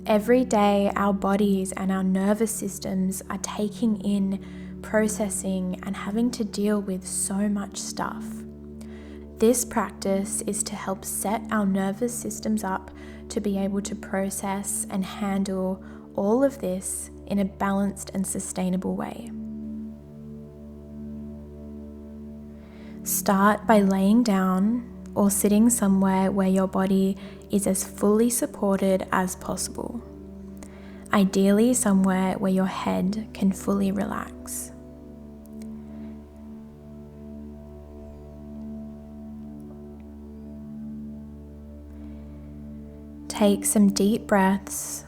Every day, our bodies and our nervous systems are taking in, processing, and having to deal with so much stuff. This practice is to help set our nervous systems up to be able to process and handle all of this in a balanced and sustainable way. Start by laying down or sitting somewhere where your body is as fully supported as possible. Ideally, somewhere where your head can fully relax. Take some deep breaths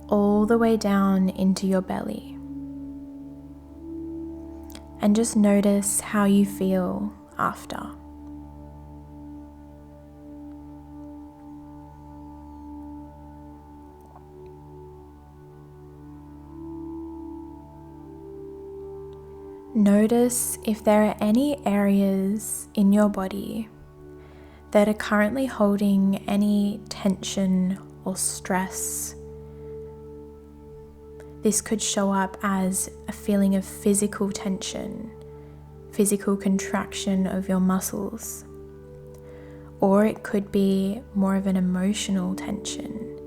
all the way down into your belly. And just notice how you feel after. Notice if there are any areas in your body that are currently holding any tension or stress. This could show up as a feeling of physical tension, physical contraction of your muscles, or it could be more of an emotional tension,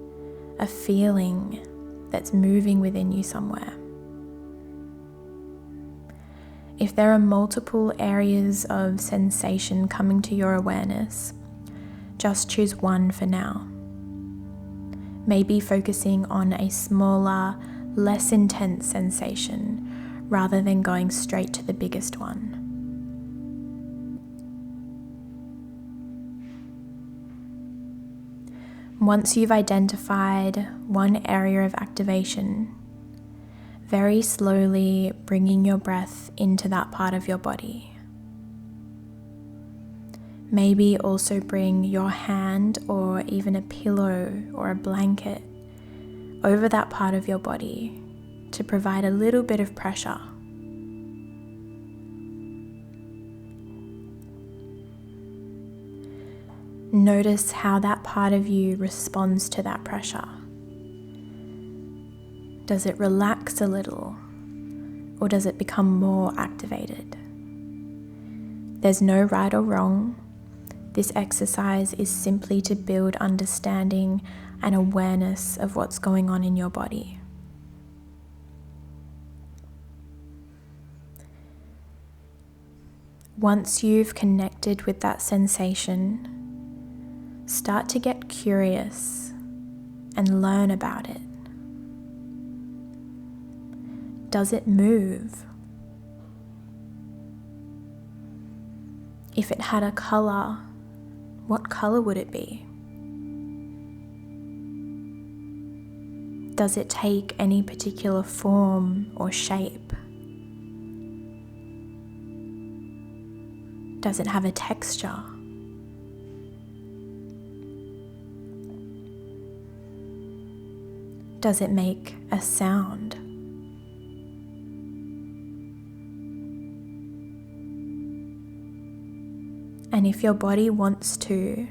a feeling that's moving within you somewhere. If there are multiple areas of sensation coming to your awareness, just choose one for now. Maybe focusing on a smaller, less intense sensation rather than going straight to the biggest one. Once you've identified one area of activation, very slowly bringing your breath into that part of your body. Maybe also bring your hand or even a pillow or a blanket over that part of your body to provide a little bit of pressure. Notice how that part of you responds to that pressure. Does it relax a little, or does it become more activated? There's no right or wrong. This exercise is simply to build understanding and awareness of what's going on in your body. Once you've connected with that sensation, start to get curious and learn about it. Does it move? If it had a color, what color would it be? Does it take any particular form or shape? Does it have a texture? Does it make a sound? And if your body wants to,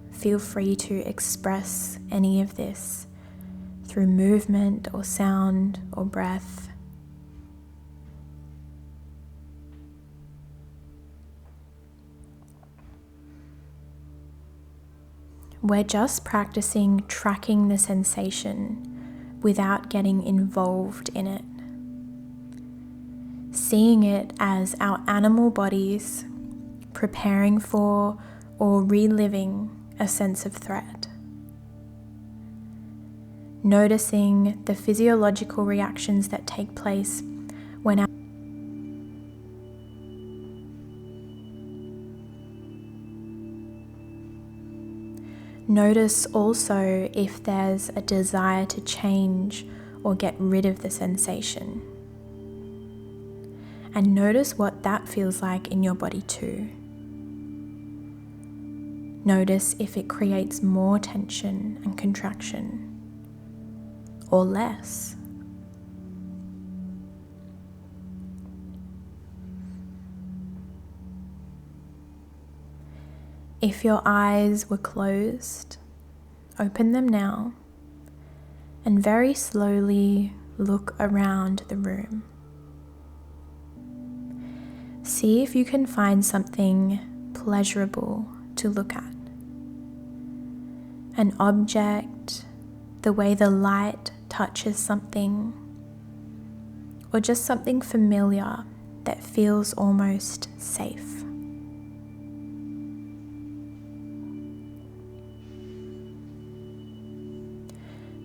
feel free to express any of this through movement or sound or breath. We're just practicing tracking the sensation without getting involved in it. Seeing it as our animal bodies preparing for or reliving a sense of threat. Noticing the physiological reactions that take place when our Notice also if there's a desire to change or get rid of the sensation. And notice what that feels like in your body too. Notice if it creates more tension and contraction or less. If your eyes were closed, open them now and very slowly look around the room. See if you can find something pleasurable to look at. An object, the way the light touches something, or just something familiar that feels almost safe.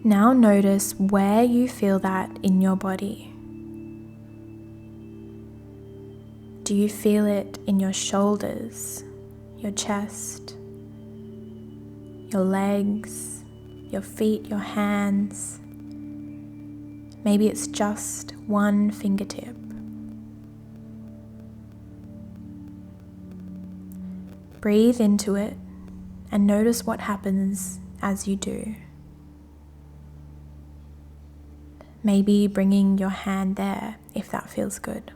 Now notice where you feel that in your body. Do you feel it in your shoulders, your chest, your legs, your feet, your hands? Maybe it's just one fingertip. Breathe into it and notice what happens as you do. Maybe bringing your hand there if that feels good.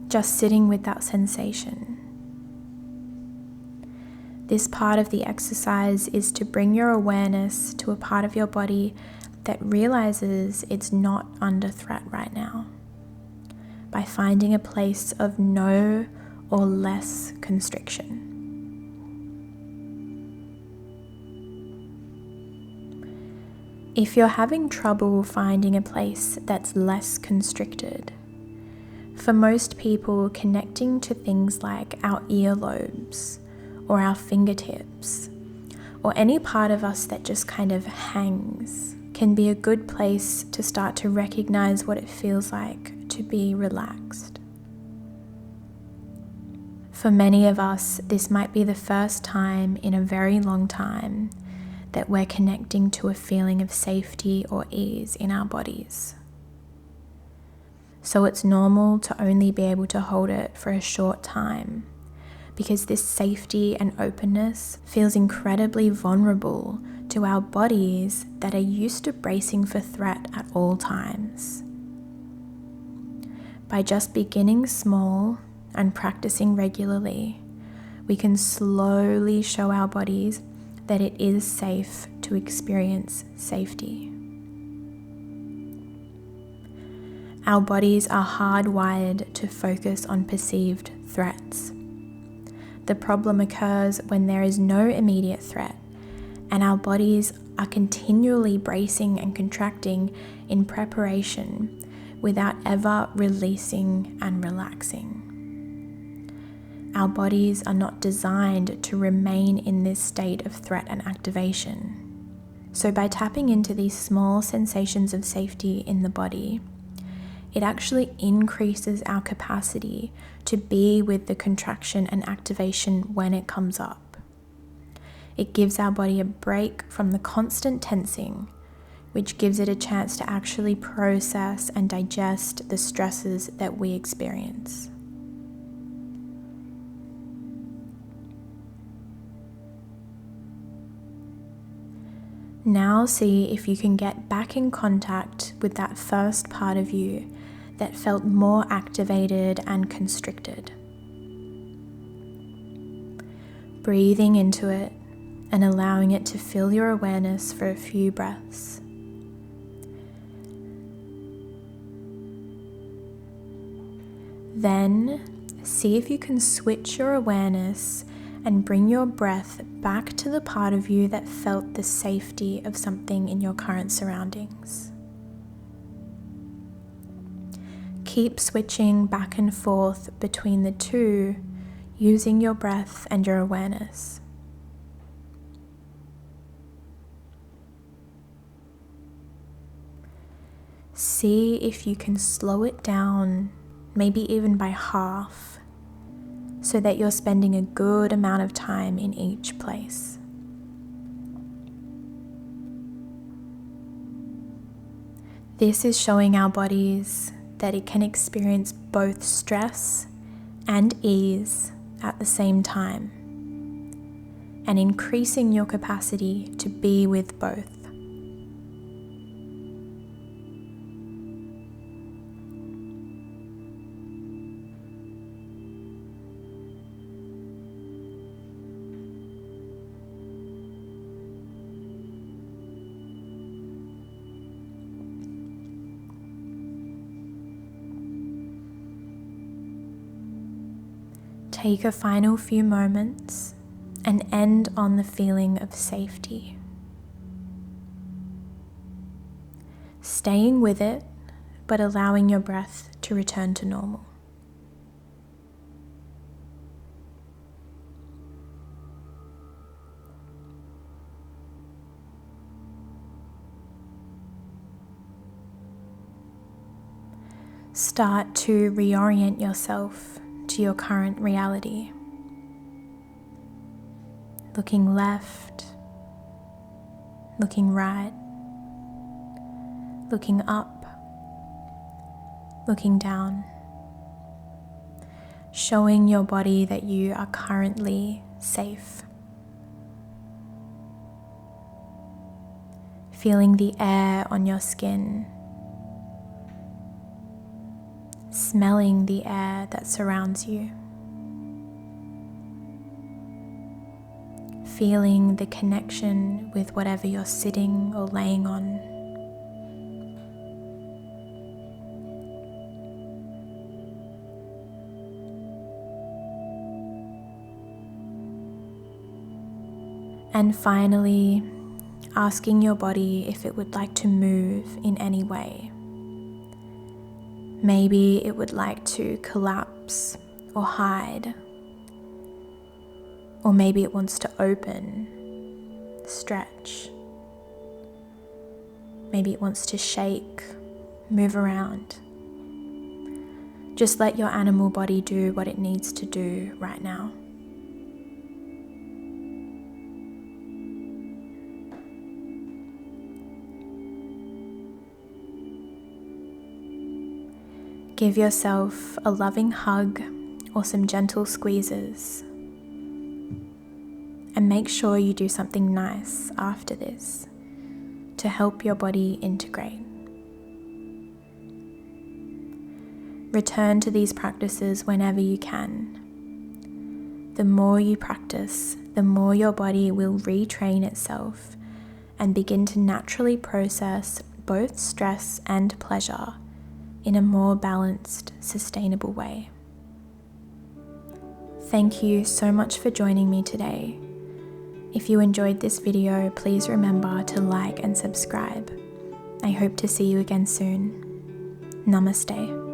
Just sitting with that sensation. This part of the exercise is to bring your awareness to a part of your body that realizes it's not under threat right now, by finding a place of no or less constriction. If you're having trouble finding a place that's less constricted, for most people, connecting to things like our earlobes or our fingertips or any part of us that just kind of hangs can be a good place to start to recognize what it feels like to be relaxed. For many of us, this might be the first time in a very long time that we're connecting to a feeling of safety or ease in our bodies. So it's normal to only be able to hold it for a short time, because this safety and openness feels incredibly vulnerable to our bodies that are used to bracing for threat at all times. By just beginning small and practicing regularly, we can slowly show our bodies that it is safe to experience safety. Our bodies are hardwired to focus on perceived threats. The problem occurs when there is no immediate threat, and our bodies are continually bracing and contracting in preparation without ever releasing and relaxing. Our bodies are not designed to remain in this state of threat and activation. So by tapping into these small sensations of safety in the body, it actually increases our capacity to be with the contraction and activation when it comes up. It gives our body a break from the constant tensing, which gives it a chance to actually process and digest the stresses that we experience. Now see if you can get back in contact with that first part of you that felt more activated and constricted. Breathing into it and allowing it to fill your awareness for a few breaths. Then see if you can switch your awareness and bring your breath back to the part of you that felt the safety of something in your current surroundings. Keep switching back and forth between the two, using your breath and your awareness. See if you can slow it down, maybe even by half, so that you're spending a good amount of time in each place. This is showing our bodies that it can experience both stress and ease at the same time, and increasing your capacity to be with both. Take a final few moments and end on the feeling of safety. Staying with it, but allowing your breath to return to normal. Start to reorient yourself to your current reality. Looking left, looking right, looking up, looking down. Showing your body that you are currently safe. Feeling the air on your skin. Smelling the air that surrounds you. Feeling the connection with whatever you're sitting or laying on. And finally, asking your body if it would like to move in any way. Maybe it would like to collapse or hide, or maybe it wants to open, stretch. Maybe it wants to shake, move around. Just let your animal body do what it needs to do right now. Give yourself a loving hug or some gentle squeezes. And make sure you do something nice after this to help your body integrate. Return to these practices whenever you can. The more you practice, the more your body will retrain itself and begin to naturally process both stress and pleasure in a more balanced, sustainable way. Thank you so much for joining me today. If you enjoyed this video, please remember to like and subscribe. I hope to see you again soon. Namaste.